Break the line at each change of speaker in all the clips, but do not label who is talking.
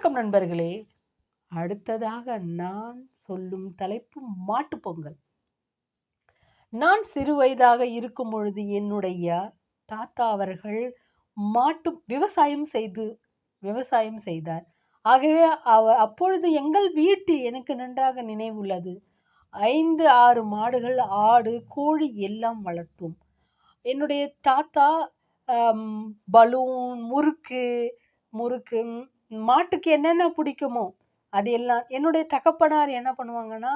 வணக்கம் நண்பர்களே. அடுத்ததாக நான் சொல்லும் தலைப்பு மாட்டுப் பொங்கல். நான் சிறுவயதாக இருக்கும் பொழுது என்னுடைய தாத்தா அவர்கள் விவசாயம் செய்தார். ஆகவே அப்பொழுது எங்கள் வீட்டில் எனக்கு நன்றாக நினைவுள்ளது. 5, 6 மாடுகள், ஆடு, கோழி எல்லாம் வளர்த்தோம். என்னுடைய தாத்தா அம் பலூன், முறுக்கு மாட்டுக்கு என்னென்ன பிடிக்குமோ அது எல்லாம் என்னுடைய தகப்பனார் என்ன பண்ணுவாங்கன்னா,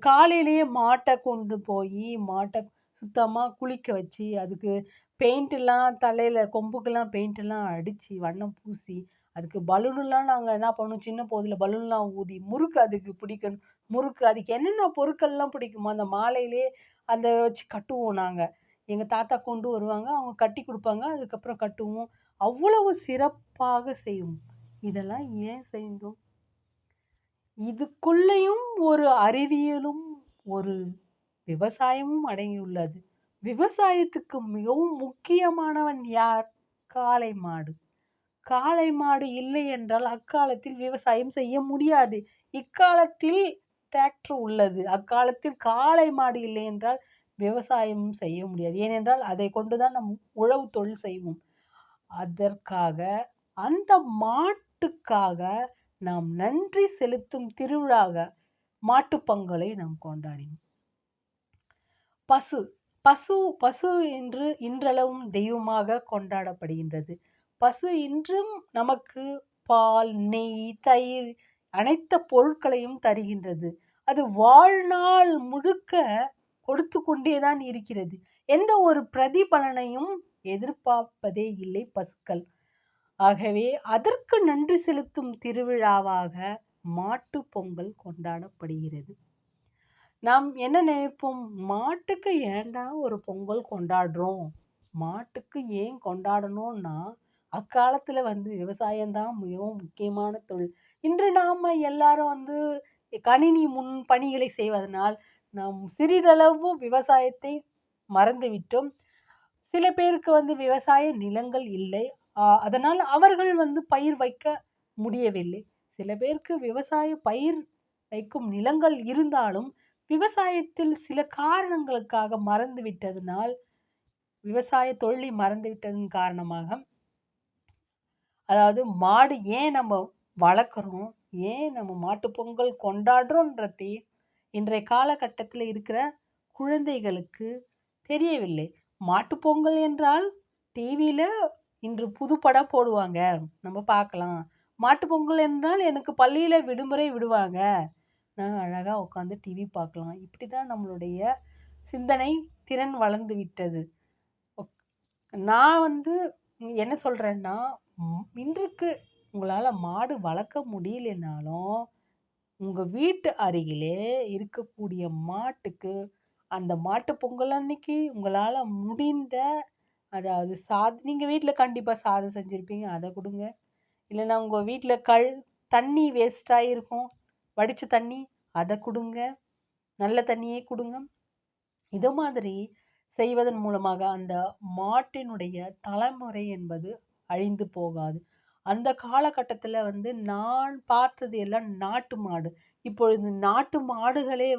காலையிலேயே மாட்டை கொண்டு போய் மாட்டை சுத்தமாக குளிக்க வச்சு, அதுக்கு பெயிண்ட்லாம் தலையில் கொம்புக்கெல்லாம் பெயிண்ட்லாம் அடித்து வண்ணம் பூசி, அதுக்கு பலூன்லாம் நாங்கள் என்ன பண்ணுவோம், சின்ன போதில் பலூன்லாம் ஊதி, முறுக்கு அதுக்கு பிடிக்கும். முறுக்கு அதுக்கு என்னென்ன பொருட்கள்லாம் பிடிக்குமோ அந்த மாலையிலே அதை வச்சு கட்டுவோம் நாங்கள். எங்கள் தாத்தா கொண்டு வருவாங்க, அவங்க கட்டி கொடுப்பாங்க, அதுக்கப்புறம் கட்டுவோம். அவ்வளவு சிறப்பாக செய்வோம். இதெல்லாம் ஏன் செய்தோம்? இதுக்குள்ளேயும் ஒரு அறிவியலும், ஒரு விவசாயமும் அடங்கியுள்ளது. விவசாயத்துக்கு மிகவும் முக்கியமானவன் யார்? காளை மாடு. காளை மாடு இல்லை என்றால் அக்காலத்தில் விவசாயம் செய்ய முடியாது. இக்காலத்தில் டிராக்டர் உள்ளது. அக்காலத்தில் காளை மாடு இல்லை என்றால் விவசாயம் செய்ய முடியாது. ஏனென்றால் அதை கொண்டுதான் நம் உழவு தொழில் செய்வோம். அதற்காக அந்த மாட்டுக்காக நாம் நன்றி செலுத்தும் திருவிழாக மாட்டுப் பொங்கலை நாம் கொண்டாடினோம். பசு பசு பசு என்று இன்றளவும் தெய்வமாக கொண்டாடப்படுகின்றது. பசு இன்றும் நமக்கு பால், நெய், தயிர் அனைத்து பொருட்களையும் தருகின்றது. அது வாழ்நாள் முழுக்க கொடுத்து கொண்டேதான் இருக்கிறது. எந்த ஒரு பிரதிபலனையும் எதிர்பார்ப்பதே இல்லை பசுக்கள். ஆகவே அதற்கு நன்றி செலுத்தும் திருவிழாவாக மாட்டுப் பொங்கல் கொண்டாடப்படுகிறது. நாம் என்ன நினைப்போம், மாட்டுக்கு ஏன்டா ஒரு பொங்கல் கொண்டாடுறோம்? மாட்டுக்கு ஏன் கொண்டாடணும்னா, அக்காலத்தில் விவசாயம்தான் மிகவும் முக்கியமான தொழில். இன்று நாம் எல்லாரும் கணினி முன் பணிகளை செய்வதனால் நாம் சிறிதளவு விவசாயத்தை மறந்துவிட்டோம். சில பேருக்கு விவசாய நிலங்கள் இல்லை. அதனால் அவர்கள் பயிர் வைக்க முடியவில்லை. சில பேருக்கு விவசாய பயிர் வைக்கும் நிலங்கள் இருந்தாலும் விவசாயத்தில் சில காரணங்களுக்காக மறந்துவிட்டதனால், விவசாய தொழிலை மறந்துவிட்டதன் காரணமாக, அதாவது மாடு ஏன் நம்ம வளர்க்குறோம், ஏன் நம்ம மாட்டுப் பொங்கல் கொண்டாடுறோன்றதை இன்றைய காலகட்டத்தில் இருக்கிற குழந்தைகளுக்கு தெரியவில்லை. மாட்டுப் பொங்கல் என்றால் டிவியில் இன்று புது படம் போடுவாங்க, நம்ம பார்க்கலாம். மாட்டுப் பொங்கல் என்றால் எனக்கு பள்ளியில் விடுமுறை விடுவாங்க, நான் அழகாக உட்காந்து டிவி பார்க்கலாம். இப்படி தான் நம்மளுடைய சிந்தனை திறன் வளர்ந்து விட்டது. நான் என்ன சொல்கிறேன்னா, இன்றைக்கு உங்களால் மாடு வளர்க்க முடியலைனாலும் உங்கள் வீட்டு அருகிலே இருக்கக்கூடிய மாட்டுக்கு அந்த மாட்டுப் பொங்கல் அன்னைக்கு உங்களால் முடிந்த, அதாவது நீங்கள் வீட்டில் கண்டிப்பாக சாதம் செஞ்சுருப்பீங்க, அதை கொடுங்க. இல்லைன்னா உங்கள் வீட்டில் தண்ணி வேஸ்ட்டாக இருக்கும், வடித்த தண்ணி, அதை கொடுங்க. நல்ல தண்ணியே கொடுங்க. இது மாதிரி செய்வதன் மூலமாக அந்த மாட்டினுடைய தலைமுறை என்பது அழிந்து போகாது. அந்த காலகட்டத்தில் நான் பார்த்தது எல்லாம் நாட்டு மாடு. இப்பொழுது நாட்டு மாடுகளே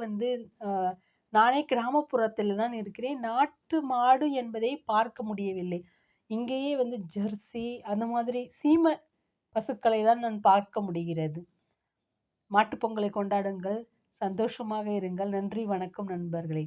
நானே கிராமப்புறத்தில் தான் இருக்கிறேன். நாட்டு மாடு என்பதை பார்க்க முடியவில்லை. இங்கேயே ஜெர்சி அந்த மாதிரி சீமை பசுக்களை தான் நான் பார்க்க முடிகிறது. மாட்டுப் பொங்கலை கொண்டாடுங்கள், சந்தோஷமாக இருங்கள். நன்றி, வணக்கம் நண்பர்களே.